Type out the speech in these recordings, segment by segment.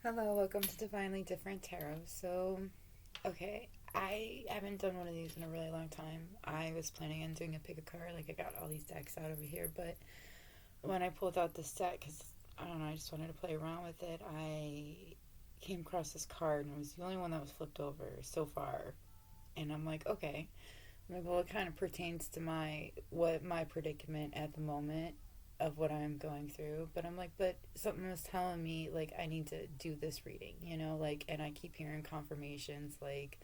Hello, welcome to Divinely Different Tarot. Okay, I haven't done one of these in a really long time. I was planning on doing a pick a card, like I got all these decks out over here, but when I pulled out this deck, because I don't know, I just wanted to play around with it, I came across this card and it was the only one that was flipped over so far. And I'm like, okay. I'm like, well, it kind of pertains to my predicament at the moment of what I'm going through. But I'm like, but something was telling me, like, I need to do this reading, like, and I keep hearing confirmations, like,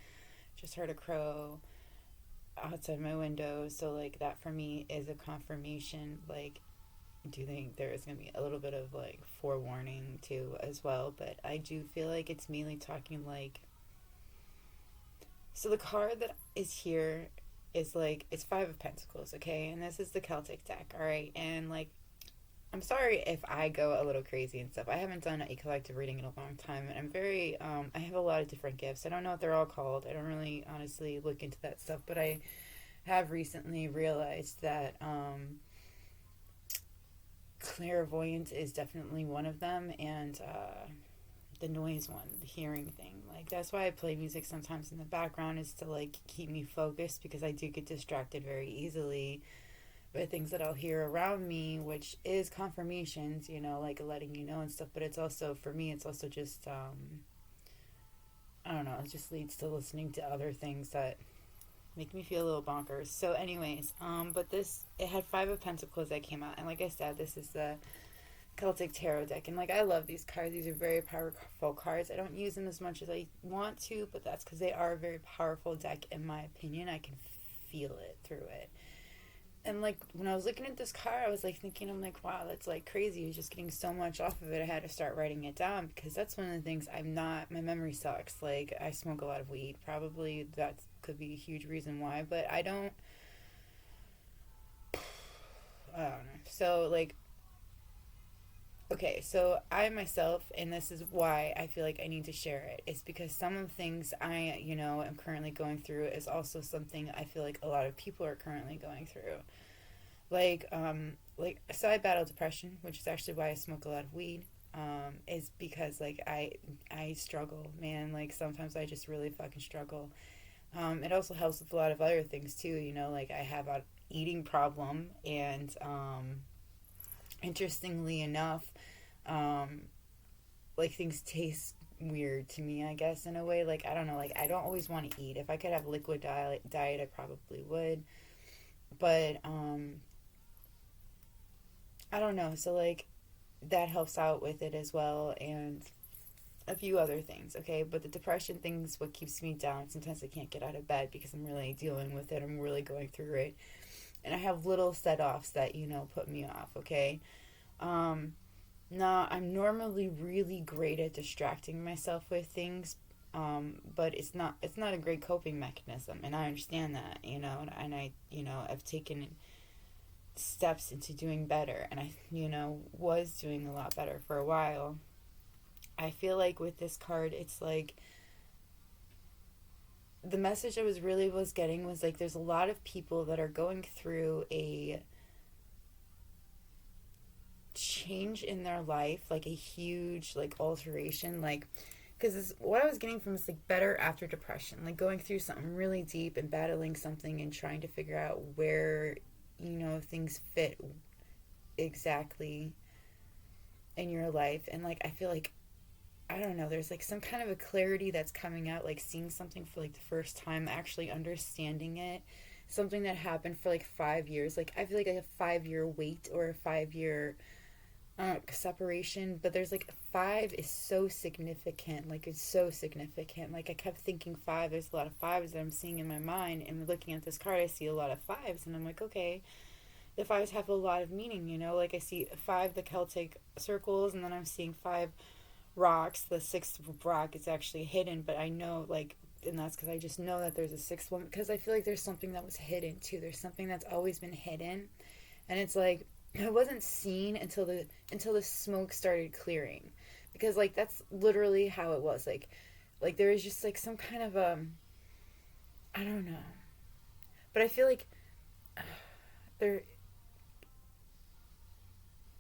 just heard a crow outside my window. So, like, that for me is a confirmation. Like, do you think there is going to be a little bit of, like, forewarning too, as well? But I do feel like it's mainly talking, like, so the card that is here is like it's Five of Pentacles, okay? And this is the Celtic deck, all right? And like I'm sorry if I go a little crazy and stuff. I haven't done a collective reading in a long time, and I'm very I have a lot of different gifts. I don't know what they're all called. I don't really honestly look into that stuff, but I have recently realized that clairvoyance is definitely one of them, and the noise one, the hearing thing. Like that's why I play music sometimes in the background, is to like keep me focused, because I do get distracted very easily by things that I'll hear around me, which is confirmations, like letting you know and stuff. But it's also, for me, it's also just I don't know, it just leads to listening to other things that make me feel a little bonkers. So anyways, but this, it had Five of Pentacles that came out, and like I said, this is the Celtic Tarot deck. And like I love these cards. These are very powerful cards. I don't use them as much as I want to, but that's because they are a very powerful deck in my opinion. I can feel it through it. And like when I was looking at this card, I was like thinking, I'm like, wow, that's like crazy. You're just getting so much off of it. I had to start writing it down, because that's one of the things I'm not, my memory sucks. Like I smoke a lot of weed. Probably that could be a huge reason why, but I don't know. So like, okay, so I myself, and this is why I feel like I need to share it, is because some of the things I, am currently going through is also something I feel like a lot of people are currently going through. So I battle depression, which is actually why I smoke a lot of weed. Is because like I struggle, man. Like sometimes I just really fucking struggle. It also helps with a lot of other things too. Like I have an eating problem, and interestingly enough, um, like things taste weird to me, I guess, in a way. Like I don't know, like I don't always want to eat. If I could have liquid diet, I probably would. But I don't know. So like that helps out with it as well, and a few other things, okay? But the depression thing is what keeps me down. Sometimes I can't get out of bed because I'm really dealing with it. I'm really going through it. And I have little set offs that, put me off, okay? Um, Now, I'm normally really great at distracting myself with things, but it's not a great coping mechanism, and I understand that, and I, I've taken steps into doing better, and I, was doing a lot better for a while. I feel like with this card, it's like the message I was getting was like there's a lot of people that are going through a change in their life, like a huge like alteration, like because what I was getting from is like better after depression, like going through something really deep and battling something and trying to figure out where things fit exactly in your life. And like I feel like, I don't know, there's like some kind of a clarity that's coming out, like seeing something for like the first time, actually understanding it, something that happened for like 5 years. Like I feel like a 5 year wait, or a 5 year separation, but there's like five is so significant. Like it's so significant. Like I kept thinking five. There's a lot of fives that I'm seeing in my mind, and looking at this card, I see a lot of fives, and I'm like, okay, the fives have a lot of meaning. Like I see five, the Celtic circles, and then I'm seeing five rocks. The sixth rock is actually hidden, but I know like. And that's because I just know that there's a sixth one, because I feel like there's something that was hidden too. There's something that's always been hidden, and it's like it wasn't seen until the smoke started clearing, because like that's literally how it was. Like there was just like some kind of I don't know, but I feel like they're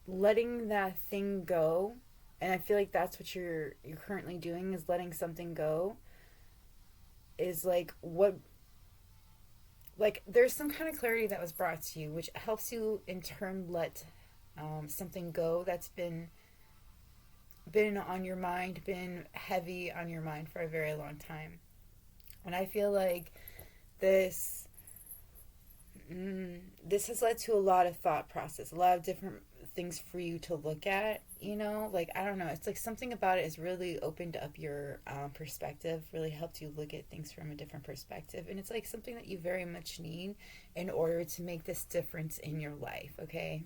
letting that thing go And I feel like that's what you're currently doing, is letting something go. Is like what, like there's some kind of clarity that was brought to you, which helps you in turn let something go that's been on your mind, been heavy on your mind for a very long time. And I feel like this this has led to a lot of thought process, a lot of different things for you to look at. Like I don't know, it's like something about it has really opened up your perspective, really helped you look at things from a different perspective, and it's like something that you very much need in order to make this difference in your life. Okay.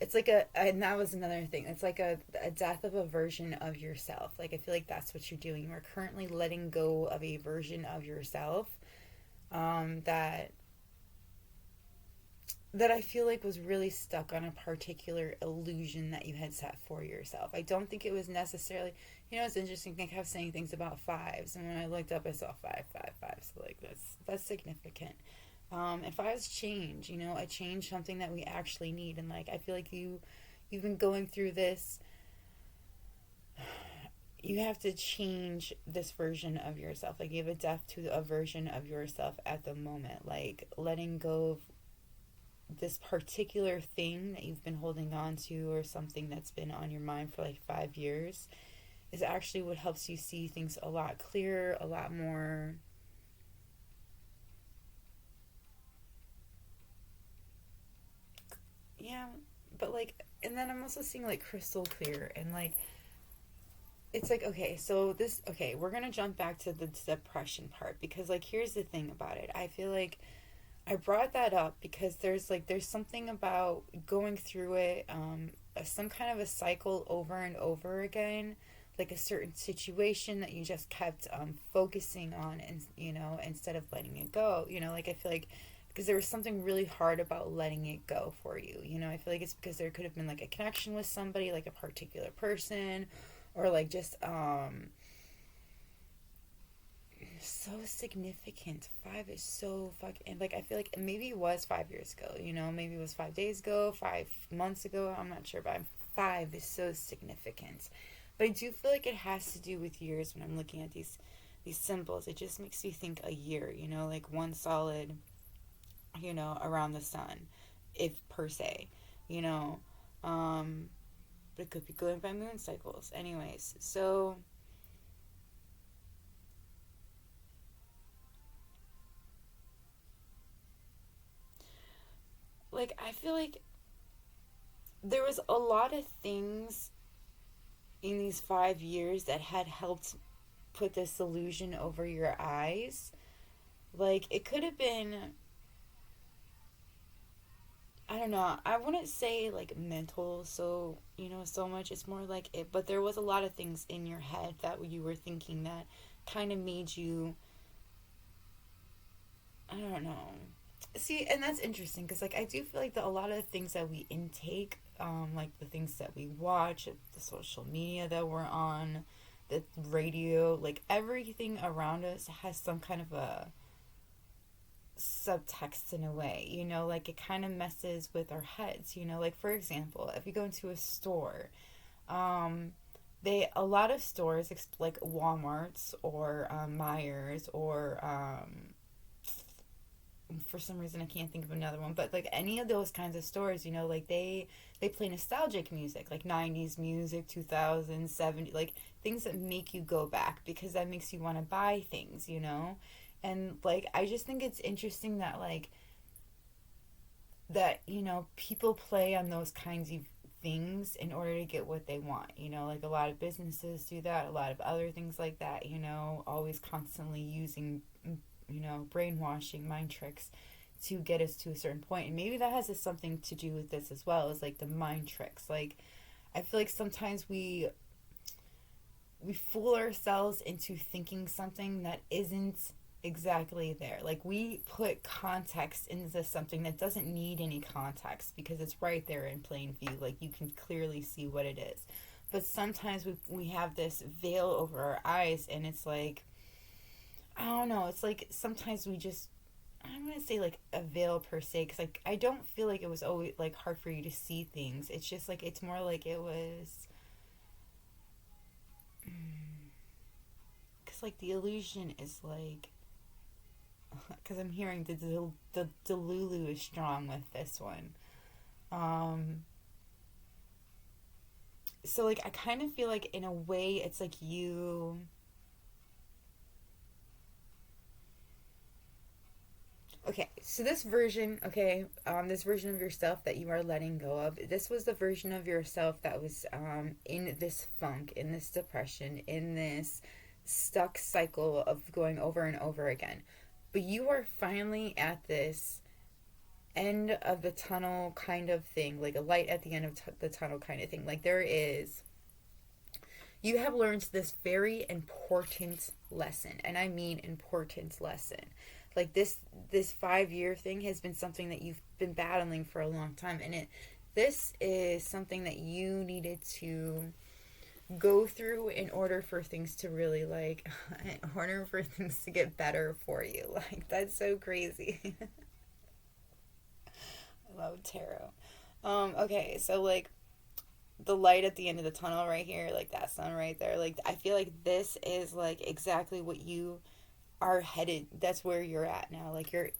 It's like and that was another thing. It's like a death of a version of yourself. Like I feel like that's what you're doing. You're currently letting go of a version of yourself that I feel like was really stuck on a particular illusion that you had set for yourself. I don't think it was necessarily, it's interesting. I kept saying things about fives, and when I looked up, I saw 555. So like that's significant. And fives change. A change, something that we actually need, and like I feel like you've been going through this. You have to change this version of yourself. Like you have a death to a version of yourself at the moment. Like letting go of this particular thing that you've been holding on to, or something that's been on your mind for like 5 years, is actually what helps you see things a lot clearer, a lot more. Yeah, but like, and then I'm also seeing like crystal clear, and like, it's like, okay, so this, okay, we're gonna jump back to the depression part, because like, here's the thing about it. I feel like I brought that up because there's something about going through it, some kind of a cycle over and over again, like a certain situation that you just kept focusing on, and instead of letting it go. Like I feel like because there was something really hard about letting it go for you. I feel like it's because there could have been like a connection with somebody, like a particular person, or like just so significant. Five is so fucking, like I feel like maybe it was 5 years ago, maybe it was 5 days ago, 5 months ago, I'm not sure, but five is so significant. But I do feel like it has to do with years. When I'm looking at these symbols, it just makes me think a year, like one solid, around the sun, if per se, you know but it could be going by moon cycles. Anyways, so like I feel like there was a lot of things in these 5 years that had helped put this illusion over your eyes. Like it could have been, I don't know, I wouldn't say like mental, so so much. It's more like it, but there was a lot of things in your head that you were thinking that kind of made you, I don't know. See, and that's interesting because like I do feel like a lot of the things that we intake, like the things that we watch, the social media that we're on, the radio, like everything around us has some kind of a subtext in a way. Like it kind of messes with our heads. Like for example, if you go into a store, they a lot of stores like Walmart's or Myers or for some reason I can't think of another one, but like any of those kinds of stores, like they play nostalgic music, like 90s music, 2000s, 70s, like things that make you go back because that makes you want to buy things. And like I just think it's interesting that like that people play on those kinds of things in order to get what they want. Like a lot of businesses do that, a lot of other things like that, always constantly using brainwashing, mind tricks to get us to a certain point. And maybe that has something to do with this as well, as like the mind tricks. Like I feel like sometimes we fool ourselves into thinking something that isn't exactly there. Like we put context into something that doesn't need any context because it's right there in plain view. Like you can clearly see what it is. But sometimes we have this veil over our eyes, and it's like, I don't know, it's like sometimes we just I don't want to say like a veil per se, because like I don't feel like it was always like hard for you to see things. It's just like it's more like it was, because like the illusion is like, because I'm hearing the Delulu is strong with this one. Um, so like I kind of feel like in a way it's like you. Okay, so this version of yourself that you are letting go of, this was the version of yourself that was in this funk, in this depression, in this stuck cycle of going over and over again. But you are finally at this end of the tunnel kind of thing, like a light at the end of the tunnel kind of thing. Like there is, you have learned this very important lesson, and I mean important lesson. Like this 5 year thing has been something that you've been battling for a long time, and it this is something that you needed to go through in order for things to really like in order for things to get better for you. Like that's so crazy. I love tarot. Okay, so like the light at the end of the tunnel right here, like that sun right there, like I feel like this is like exactly what you are headed. That's where you're at now. Like you're,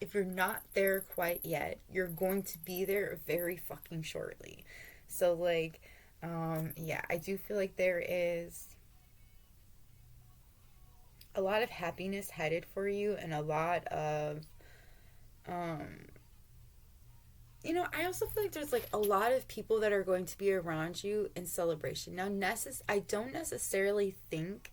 if you're not there quite yet, you're going to be there very fucking shortly. So like yeah, I do feel like there is a lot of happiness headed for you, and a lot of um I also feel like there's like a lot of people that are going to be around you in celebration. Now, I don't necessarily think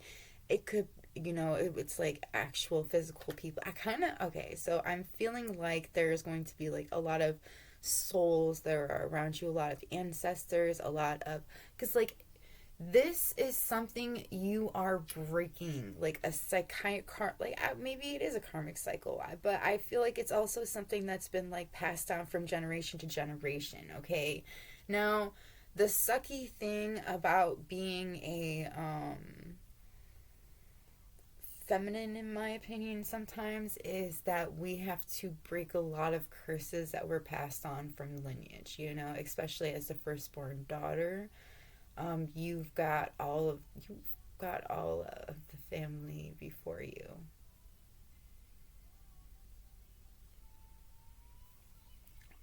it could, it's like actual physical people. I kind of, okay, so I'm feeling like there's going to be like a lot of souls that are around you, a lot of ancestors, a lot of, because like this is something you are breaking, like a like maybe it is a karmic cycle, but I feel like it's also something that's been like passed down from generation to generation. Okay, now the sucky thing about being a feminine, in my opinion, sometimes is that we have to break a lot of curses that were passed on from lineage, especially as the firstborn daughter. You've got all of the family before you.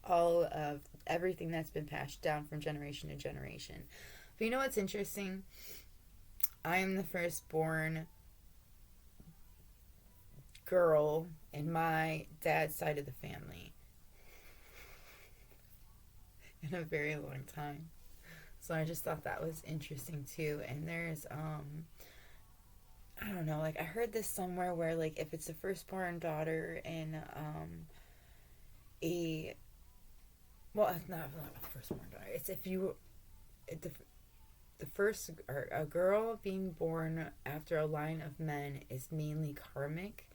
All of everything that's been passed down from generation to generation. But you know what's interesting? I am the firstborn girl in my dad's side of the family in a very long time. So I just thought that was interesting too. And there's I don't know, like I heard this somewhere where like if it's a firstborn daughter in a well, it's not a firstborn daughter. It's if you the first, or a girl being born after a line of men is mainly karmic,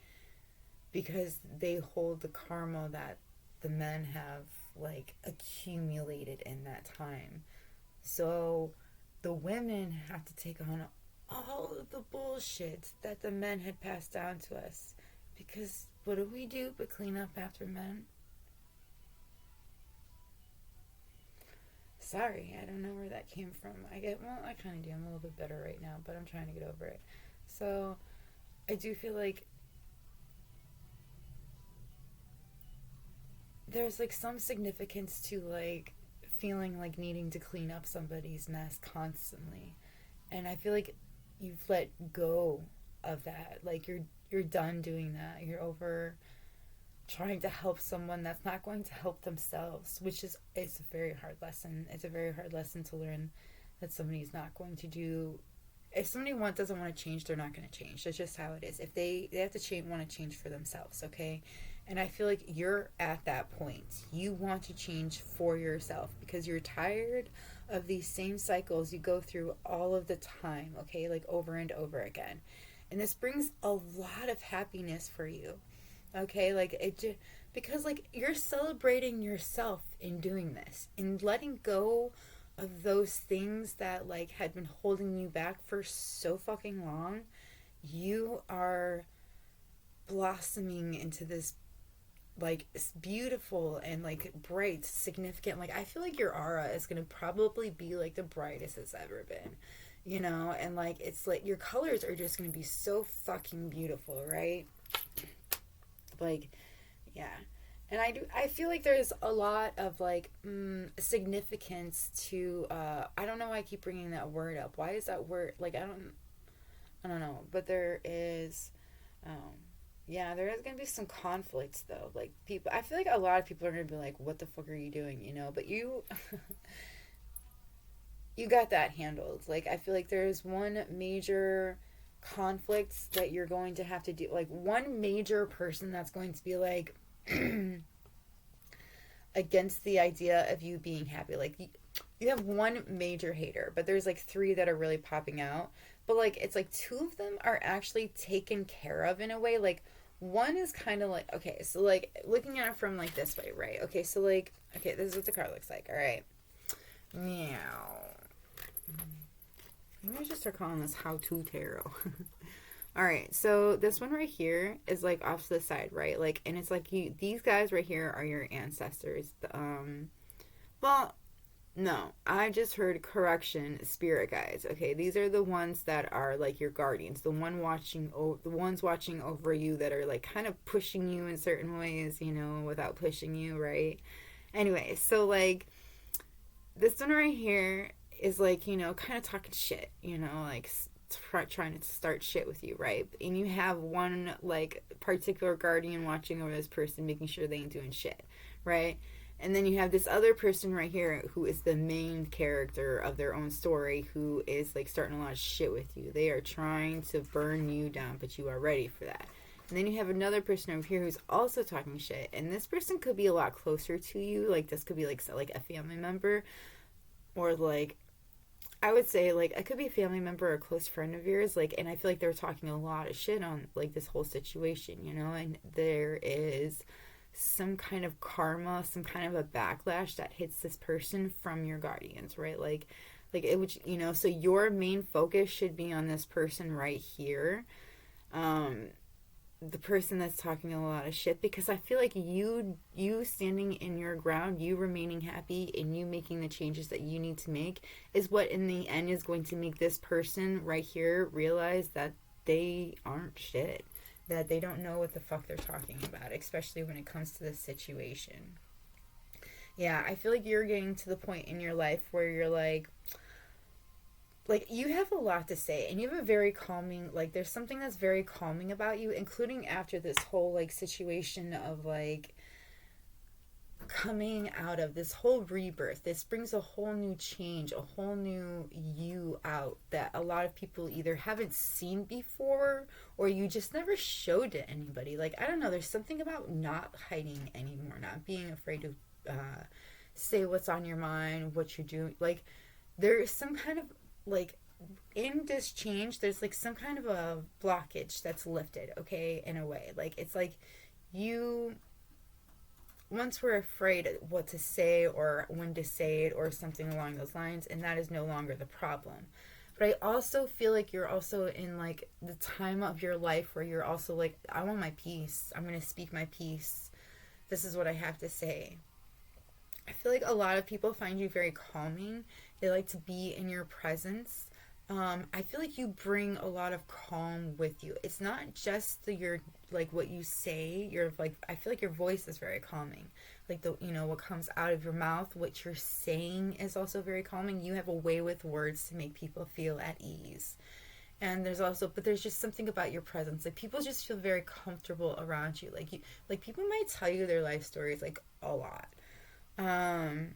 because they hold the karma that the men have like accumulated in that time. So the women have to take on all of the bullshit that the men had passed down to us. Because what do we do but clean up after men? Sorry, I don't know where that came from. I kind of do. I'm a little bit better right now, but I'm trying to get over it. So I do feel like there's like some significance to like feeling like needing to clean up somebody's mess constantly. And I feel like you've let go of that. Like you're done doing that. You're over trying to help someone that's not going to help themselves, which is, it's a very hard lesson. It's a very hard lesson to learn that somebody's not going to do. If somebody doesn't want to change, they're not going to change. That's just how it is. If they have to change, want to change for themselves, okay? And I feel like you're at that point. You want to change for yourself because you're tired of these same cycles you go through all of the time, okay? Like over and over again. And this brings a lot of happiness for you, okay? Like because like you're celebrating yourself in doing this and letting go of those things that like had been holding you back for so fucking long. You are blossoming into this like beautiful and like bright, significant. Like I feel like your aura is gonna probably be like the brightest it's ever been, you know. And like it's like your colors are just gonna be so fucking beautiful, right? Like, yeah. And I feel like there's a lot of like significance to I don't know why I keep bringing that word up. Why is that word like I don't know, but there is um yeah, there is gonna be some conflicts though. Like people, I feel like a lot of people are gonna be like, "What the fuck are you doing?" You know, but you, you got that handled. Like I feel like there's one major conflict that you're going to have to do. Like one major person that's going to be like against the idea of you being happy. Like you have one major hater, but there's like three that are really popping out. But like it's like two of them are actually taken care of in a way. Like one is kind of like, okay, so like looking at it from like this way, right? Okay, so like, okay, this is what the card looks like. All right, meow. Maybe I should start calling this how to tarot. All right, so this one right here is like off to the side, right? Like, and it's like you, these guys right here are your ancestors. Well, no, I just heard correction, spirit guides. Okay, these are the ones that are like your guardians, the ones watching over you that are like kind of pushing you in certain ways, you know, without pushing you, right? Anyway, so like this one right here is like, you know, kind of talking shit, you know, like trying to start shit with you, right? And you have one like particular guardian watching over this person, making sure they ain't doing shit, right? And then you have this other person right here who is the main character of their own story, who is like starting a lot of shit with you. They are trying to burn you down, but you are ready for that. And then you have another person over here who's also talking shit, and this person could be a lot closer to you. Like this could be like a family member, or like I would say like it could be a family member or a close friend of yours. Like, and I feel like they're talking a lot of shit on like this whole situation, you know. And there is some kind of karma, some kind of a backlash that hits this person from your guardians, right? Like it would, you know, so your main focus should be on this person right here. The person that's talking a lot of shit, because I feel like you standing in your ground, you remaining happy and you making the changes that you need to make is what in the end is going to make this person right here realize that they aren't shit, that they don't know what the fuck they're talking about, especially when it comes to this situation. Yeah, I feel like you're getting to the point in your life where you're like you have a lot to say and you have a very calming, like there's something that's very calming about you, including after this whole like situation of like coming out of this whole rebirth. This brings a whole new change, a whole new you out that a lot of people either haven't seen before or you just never showed to anybody. Like I don't know, there's something about not hiding anymore, not being afraid to say what's on your mind, what you're doing. Like there's some kind of like in this change there's like some kind of a blockage that's lifted, okay, in a way. Like it's like you once were afraid what to say or when to say it or something along those lines, and that is no longer the problem. But I also feel like you're also in like the time of your life where you're also like, I want my peace, I'm going to speak my piece, this is what I have to say. I feel like a lot of people find you very calming. They like to be in your presence. I feel like you bring a lot of calm with you. It's not just your like what you say. You're like, I feel like your voice is very calming. Like the, you know, what comes out of your mouth, what you're saying is also very calming. You have a way with words to make people feel at ease. And there's also, but there's just something about your presence. Like people just feel very comfortable around you. Like you, like people might tell you their life stories like a lot. Um,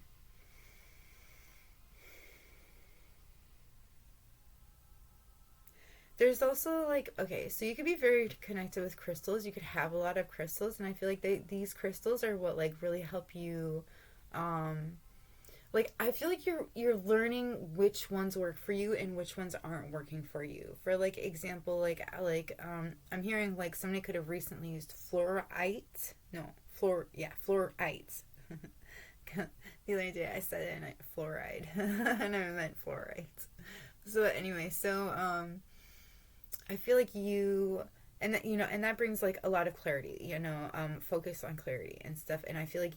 There's also like, okay, so you could be very connected with crystals. You could have a lot of crystals, and I feel like these crystals are what like really help you. Um, like I feel like you're learning which ones work for you and which ones aren't working for you. For like example, I'm hearing like somebody could have recently used fluorite. No, fluorite. The other day I said it and fluoride, and I meant fluorite. So anyway, I feel like you And that, and that brings like a lot of clarity, focus on clarity and stuff. And I feel like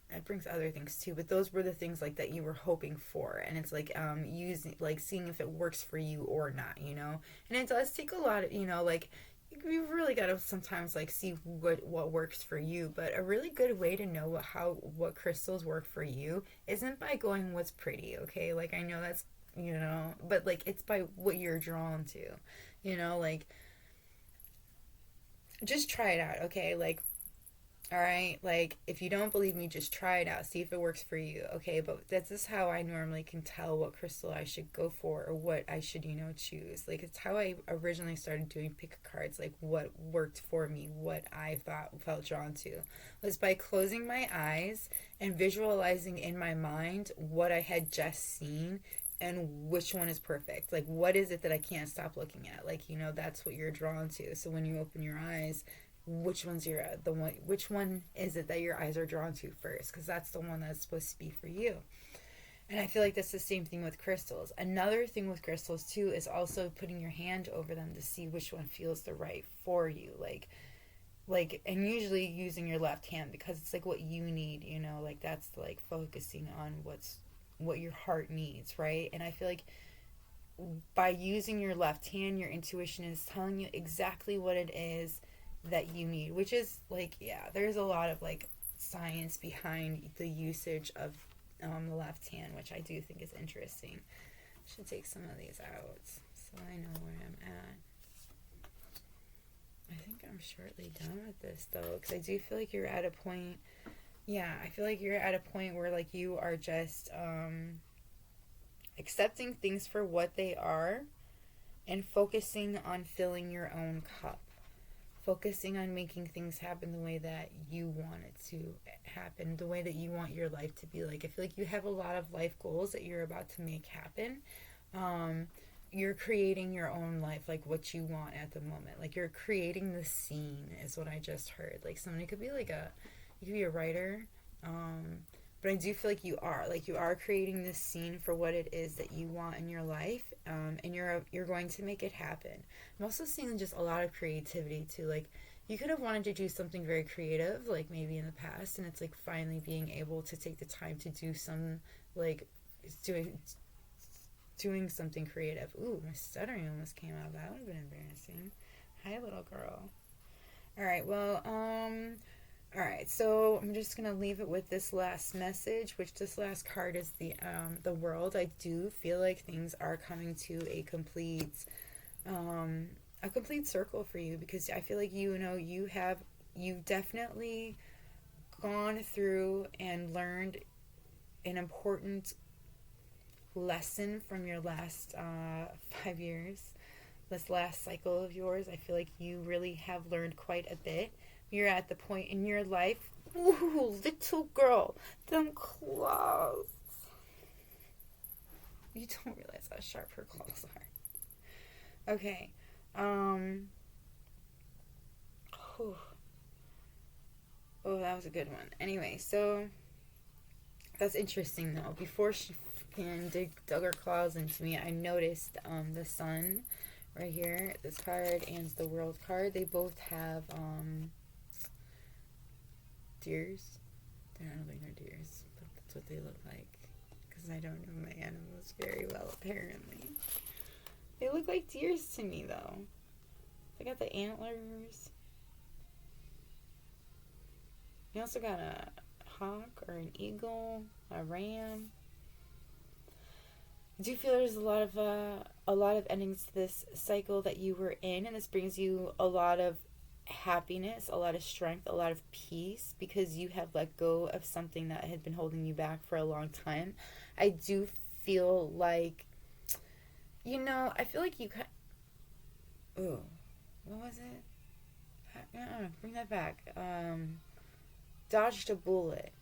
it brings other things too, but those were the things like that you were hoping for. And it's like using, like, seeing if it works for you or not, and it does take a lot of, like, you really got to sometimes like see what works for you. But a really good way to know what crystals work for you isn't by going what's pretty, okay? Like, I know that's, but like, it's by what you're drawn to, like, just try it out, okay? Like, all right, like, if you don't believe me, just try it out, see if it works for you, okay? But this is how I normally can tell what crystal I should go for, or what I should, choose. Like, it's how I originally started doing pick cards, like what worked for me, what I felt drawn to, was by closing my eyes and visualizing in my mind what I had just seen and which one is perfect. Like, what is it that I can't stop looking at? Like, that's what you're drawn to. So when you open your eyes, which one is it that your eyes are drawn to first? Because that's the one that's supposed to be for you. And I feel like that's the same thing with crystals. Another thing with crystals too is also putting your hand over them to see which one feels the right for you. And usually using your left hand, because it's like what you need, like, that's like focusing on what your heart needs, right? And I feel like by using your left hand, your intuition is telling you exactly what it is that you need, which is like, yeah, there's a lot of like science behind the usage of the left hand, which I do think is interesting. I should take some of these out so I know where I'm at. I think I'm shortly done with this though, because I do feel like you're at a point, I feel like you're at a point where like you are just accepting things for what they are and focusing on filling your own cup. Focusing on making things happen the way that you want it to happen, the way that you want your life to be like. I feel like you have a lot of life goals that you're about to make happen. You're creating your own life, like what you want at the moment. Like, you're creating the scene is what I just heard. Like, somebody could be like you could be a writer. But I do feel like you are creating this scene for what it is that you want in your life, and you're going to make it happen. I'm also seeing just a lot of creativity too. Like, you could have wanted to do something very creative, like maybe in the past, and it's like finally being able to take the time to do some, like, doing something creative. Ooh, my stuttering almost came out. That would have been embarrassing. Hi, little girl. All right, well, Alright, so I'm just going to leave it with this last message, which this last card is the world. I do feel like things are coming to a complete circle for you, because I feel like, you've definitely gone through and learned an important lesson from your last 5 years, this last cycle of yours. I feel like you really have learned quite a bit. You're at the point in your life. Ooh, little girl, them claws. You don't realize how sharp her claws are. Okay. Whew. Oh, that was a good one. Anyway, so that's interesting though. Before she dug her claws into me, I noticed the sun right here, this card, and the world card. They both have deers. I don't think they're deers, but that's what they look like, because I don't know my animals very well, apparently. They look like deers to me, though. They got the antlers. You also got a hawk or an eagle, a ram. I do feel there's a lot of endings to this cycle that you were in, and this brings you a lot of happiness, a lot of strength, a lot of peace, because you have let go of something that had been holding you back for a long time. I do feel like, I feel like you ooh, what was it? Bring that back. Dodged a bullet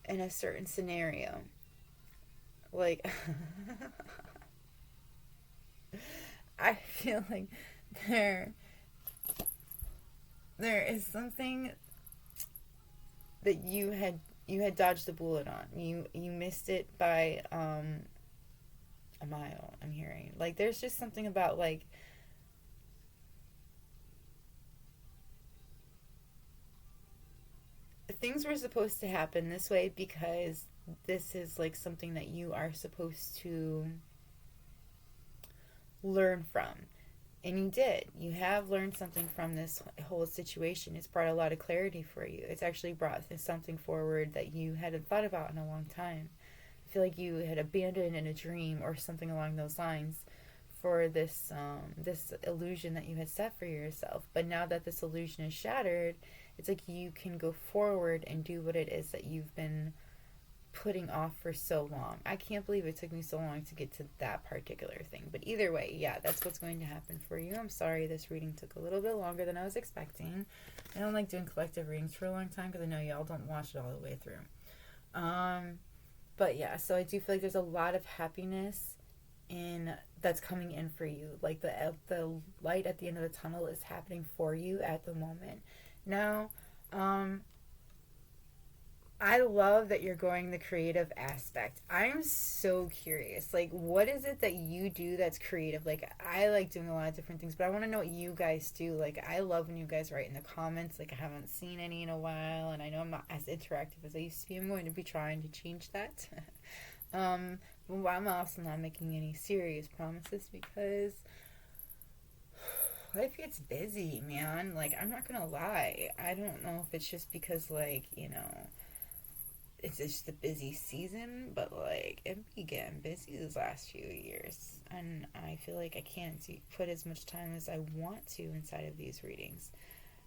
in a certain scenario. Like, I feel like there is something that you had dodged the bullet on. You missed it by a mile, I'm hearing. Like, there's just something about, like, things were supposed to happen this way because this is like something that you are supposed to learn from. And you did. You have learned something from this whole situation. It's brought a lot of clarity for you. It's actually brought something forward that you hadn't thought about in a long time. I feel like you had abandoned in a dream or something along those lines for this illusion that you had set for yourself. But now that this illusion is shattered, it's like you can go forward and do what it is that you've been putting off for so long. I can't believe it took me so long to get to that particular thing. But either way, yeah, that's what's going to happen for you. I'm sorry this reading took a little bit longer than I was expecting. I don't like doing collective readings for a long time because I know y'all don't watch it all the way through. But yeah, so I do feel like there's a lot of happiness in that's coming in for you. Like the light at the end of the tunnel is happening for you at the moment. Now, I love that you're going the creative aspect. I'm so curious. Like, what is it that you do that's creative? Like, I like doing a lot of different things, but I want to know what you guys do. Like, I love when you guys write in the comments. Like, I haven't seen any in a while, and I know I'm not as interactive as I used to be. I'm going to be trying to change that. But I'm also not making any serious promises because life gets busy, man. Like, I'm not gonna lie. I don't know if it's just because, like, it's just a busy season, but like it be getting busy these last few years, and I feel like I can't put as much time as I want to inside of these readings,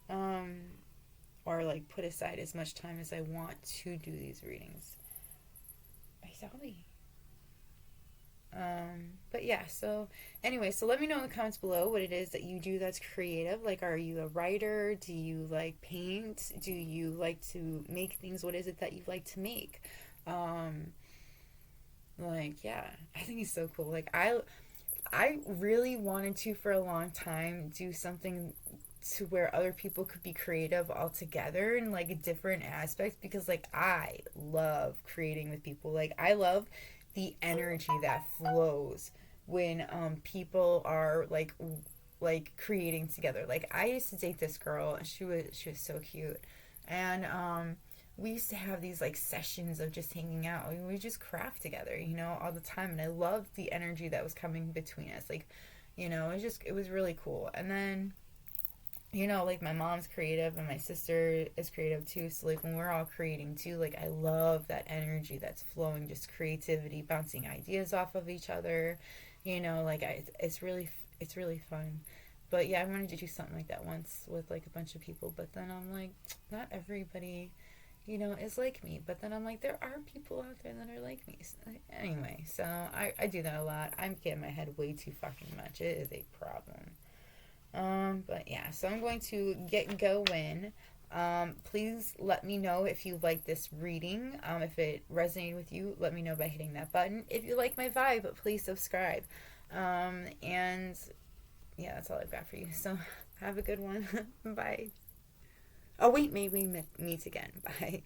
or like put aside as much time as I want to do these readings. Sorry. But yeah, so anyway, so let me know in the comments below what it is that you do that's creative. Like, are you a writer? Do you like paint? Do you like to make things? What is it that you like to make? Like, yeah, I think it's so cool. Like, I really wanted to for a long time do something to where other people could be creative all together in like different aspects, because like I love creating with people. Like, I love the energy that flows when people are like creating together. Like, I used to date this girl, and she was so cute, and we used to have these like sessions of just hanging out. We just craft together, all the time, and I loved the energy that was coming between us. Like, it was really cool. And then like my mom's creative and my sister is creative too. So like when we're all creating too, like I love that energy that's flowing, just creativity, bouncing ideas off of each other. It's really fun. But yeah, I wanted to do something like that once with like a bunch of people. But then I'm like, not everybody, is like me. But then I'm like, there are people out there that are like me. So, anyway, so I do that a lot. I'm getting my head way too fucking much. It is a problem. But yeah, so I'm going to get going. Please let me know if you like this reading. If it resonated with you, let me know by hitting that button. If you like my vibe, please subscribe. And yeah, that's all I've got for you. So have a good one. Bye. Oh wait, maybe we meet again. Bye.